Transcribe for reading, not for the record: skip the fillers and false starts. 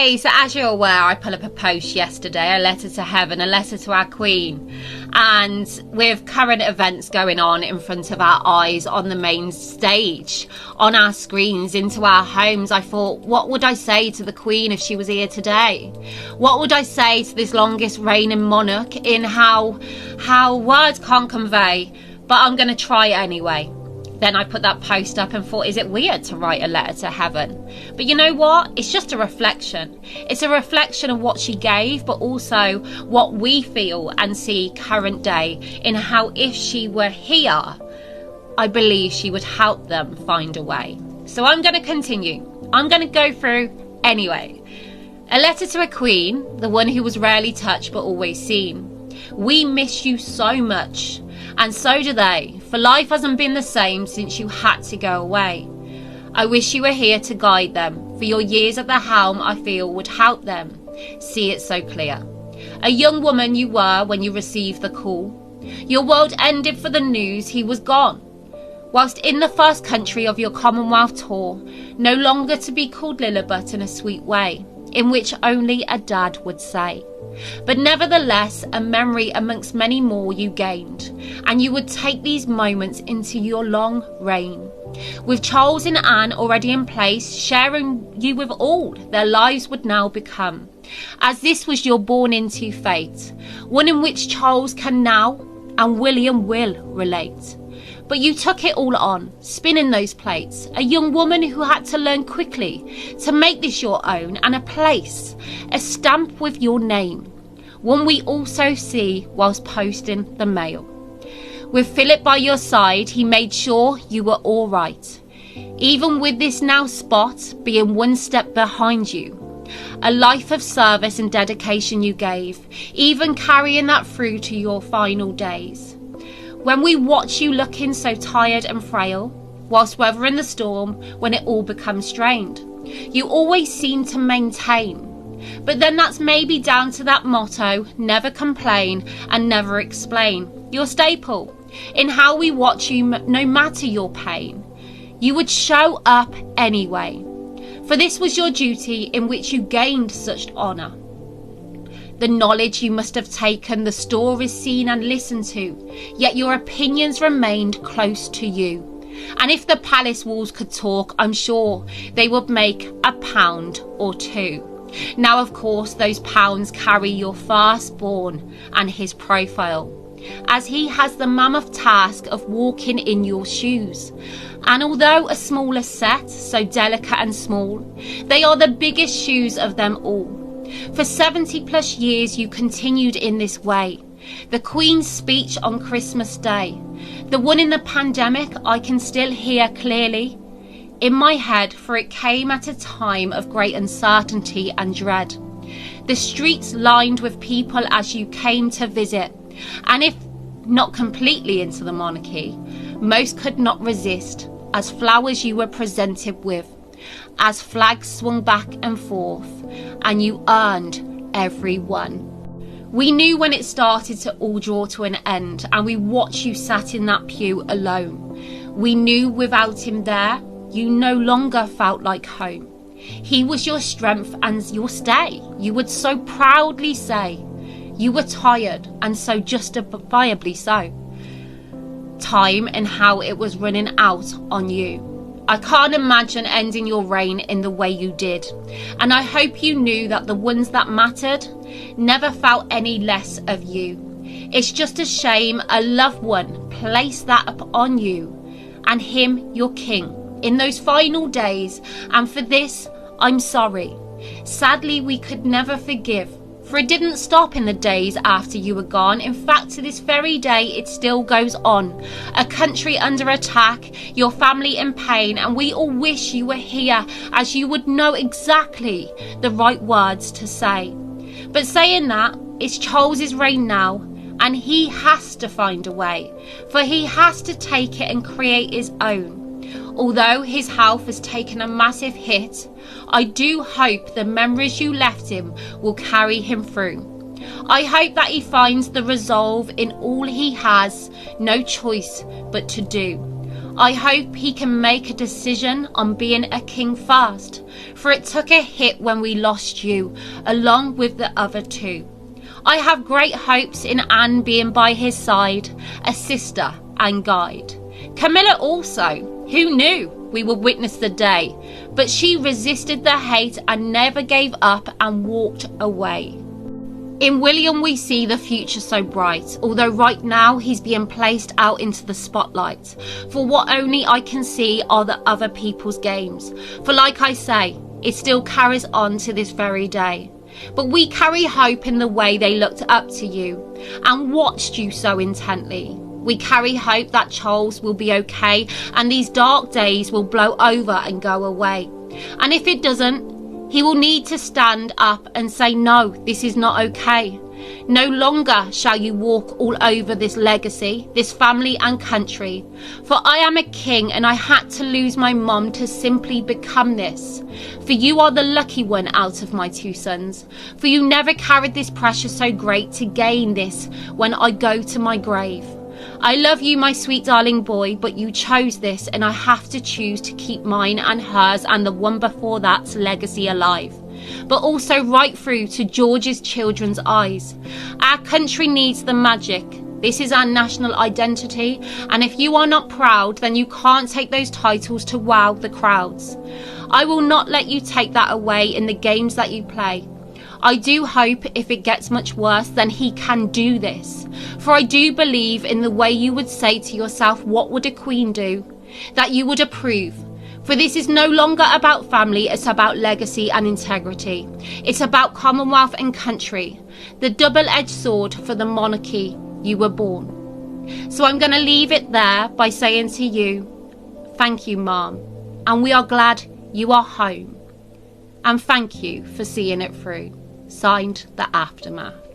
Hey, so as you're aware, I put up a post yesterday, a letter to heaven, a letter to our Queen. And with current events going on in front of our eyes on the main stage, on our screens, into our homes, I thought, what would I say to the Queen if she was here today? What would I say to this longest reigning monarch in how words can't convey, but I'm going to try anyway. Then I put that post up and thought, is it weird to write a letter to heaven? But you know what? It's just a reflection. It's a reflection of what she gave, but also what we feel and see current day in how if she were here, I believe she would help them find a way. So I'm going to continue. I'm going to go through anyway. A letter to a queen, the one who was rarely touched but always seen. We miss you so much, and so do they, for life hasn't been the same since you had to go away. I wish you were here to guide them, for your years at the helm I feel would help them see it so clear. A young woman you were when you received the call. Your world ended for the news he was gone. Whilst in the first country of your Commonwealth tour, no longer to be called Lillibut in a sweet way, in which only a dad would say. But nevertheless, a memory amongst many more you gained, and you would take these moments into your long reign. With Charles and Anne already in place, sharing you with all their lives would now become, as this was your born into fate, one in which Charles can now and William will relate. But you took it all on, spinning those plates, a young woman who had to learn quickly to make this your own, and a place, a stamp with your name, one we also see whilst posting the mail. With Philip by your side, he made sure you were all right, even with this now spot being one step behind you. A life of service and dedication you gave, even carrying that through to your final days. When we watch you looking so tired and frail, whilst weathering the storm when it all becomes strained, you always seem to maintain. But then that's maybe down to that motto, never complain and never explain. Your staple, in how we watch you no matter your pain. You would show up anyway, for this was your duty in which you gained such honour. The knowledge you must have taken, the stories seen and listened to, yet your opinions remained close to you. And if the palace walls could talk, I'm sure they would make a pound or two. Now, of course, those pounds carry your firstborn and his profile, as he has the mammoth task of walking in your shoes. And although a smaller set, so delicate and small, they are the biggest shoes of them all. For 70 plus years you continued in this way. The Queen's speech on Christmas Day, the one in the pandemic, I can still hear clearly in my head, for it came at a time of great uncertainty and dread. The streets lined with people as you came to visit, and if not completely into the monarchy, most could not resist, as flowers you were presented with, as flags swung back and forth, and you earned every one. We knew when it started to all draw to an end, and we watched you sat in that pew alone. We knew without him there, you no longer felt like home. He was your strength and your stay. You would so proudly say you were tired, and so justifiably so. Time and how it was running out on you. I can't imagine ending your reign in the way you did, and I hope you knew that the ones that mattered never felt any less of you. It's just a shame a loved one placed that upon you, and him your king, in those final days, and for this I'm sorry. Sadly we could never forgive, for it didn't stop in the days after you were gone. In fact, to this very day it still goes on. A country under attack, your family in pain, and we all wish you were here, as you would know exactly the right words to say. But saying that, it's Charles's reign now, and he has to find a way, for he has to take it and create his own. Although his health has taken a massive hit, I do hope the memories you left him will carry him through. I hope that he finds the resolve in all he has no choice but to do. I hope he can make a decision on being a king first, for it took a hit when we lost you, along with the other two. I have great hopes in Anne being by his side, a sister and guide. Camilla also, who knew we would witness the day, but she resisted the hate and never gave up and walked away. In William we see the future so bright, although right now he's being placed out into the spotlight. For what only I can see are the other people's games. For like I say, it still carries on to this very day. But we carry hope in the way they looked up to you and watched you so intently. We carry hope that Charles will be okay and these dark days will blow over and go away. And if it doesn't, he will need to stand up and say, no, this is not okay. No longer shall you walk all over this legacy, this family and country. For I am a king and I had to lose my mum to simply become this. For you are the lucky one out of my two sons. For you never carried this pressure so great to gain this when I go to my grave. I love you, my sweet darling boy, but you chose this and I have to choose to keep mine and hers and the one before that's legacy alive. But also right through to George's children's eyes. Our country needs the magic. This is our national identity, and if you are not proud, then you can't take those titles to wow the crowds. I will not let you take that away in the games that you play. I do hope if it gets much worse, then he can do this. For I do believe in the way you would say to yourself, what would a queen do? That you would approve. For this is no longer about family, it's about legacy and integrity. It's about Commonwealth and country. The double-edged sword for the monarchy you were born. So I'm going to leave it there by saying to you, thank you, Mom. And we are glad you are home. And thank you for seeing it through. Signed, The Aftermath.